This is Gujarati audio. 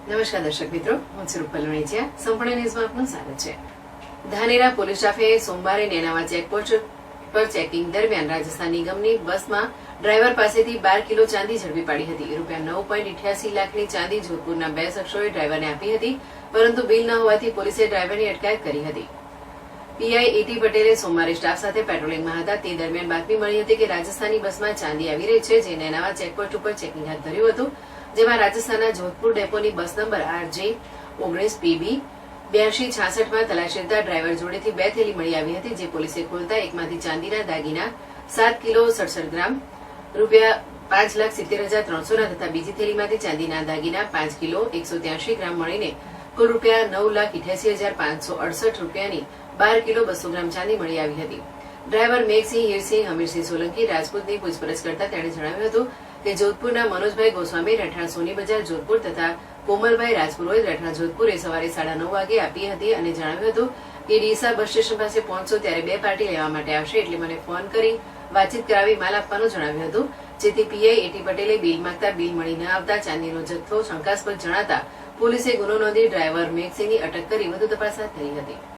નમસ્કાર દર્શક મિત્રો, હું છું રૂપલ વણિજિયા. સંપૂર્ણ ન્યૂઝમાં આપનું સ્વાગત છે. ધાનેરા પોલીસ સ્ટાફે સોમવારે નેનાવા ચેકપોસ્ટ પર ચેકિંગ દરમિયાન રાજસ્થાન નિગમની બસમાં ડ્રાઈવર પાસેથી 12 કિલો ચાંદી ઝડપી પાડી હતી. ₹9.88 લાખની ચાંદી જોધપુરના 2 શખ્સોએ ડ્રાઈવરને આપી હતી, પરંતુ બિલ ન હોવાથી પોલીસે ડ્રાઈવરની અટકાયત કરી હતી. પીઆઈ એટી પટેલે સોમવારે સ્ટાફ સાથે પેટ્રોલિંગમાં હતા તે દરમિયાન બાતમી મળી હતી કે રાજસ્થાનની બસમાં ચાંદી આવી રહી છે, જે નેનાવા ચેકપોસ્ટ ઉપર ચેકિંગ હાથ ધર્યું હતું. જેમાં રાજસ્થાનના જોધપુર ડેપોની બસ નંબર RJ19PB 8266માં તલાશી લેતા ડ્રાઈવર જોડેથી 2 થેલી મળી આવી હતી, જે પોલીસે ખોલતા એકમાંથી ચાંદીના દાગીના 7 કિલો 67 ગ્રામ ₹5,70,300 તથા બીજી થેલીમાંથી ચાંદીના દાગીના 5 કિલો 183 ગ્રામ મળીને કુલ ₹9,88,568 ની 12 કિલો 200 ગ્રામ ચાંદી મળી આવી હતી. ડ્રાઈવર મેઘસિંહ, હીરસિંહ, હમીરસિંહ સોલંકી રાજપૂતની પૂછપરછ કરતા તેણે જણાવ્યું હતું કે જોધપુરના મનોજભાઈ ગોસ્વામી રહેઠાણ સોની બજાર જોધપુર તથા કોમલભાઈ રાજપુરોહિત રહેઠાણ જોધપુરે સવારે 9:30 વાગે આપી હતી અને જણાવ્યું હતું કે ડીસા બસ સ્ટેશન પાસે પહોંચશો ત્યારે 2 પાર્ટી લેવા માટે આવશે, એટલે મને ફોન કરી વાતચીત કરાવી માલ આપવાનું જણાવ્યું હતું. જેથી પીઆઈ એટી પટેલે બિલ માંગતા બિલ મળી ન આવતા ચાંદીનો જથ્થો શંકાસ્પદ જણાતા પોલીસે ગુનો નોંધી ડ્રાઈવર મેઘસિંહની અટક કરી વધુ તપાસ હાથ ધરી હતી.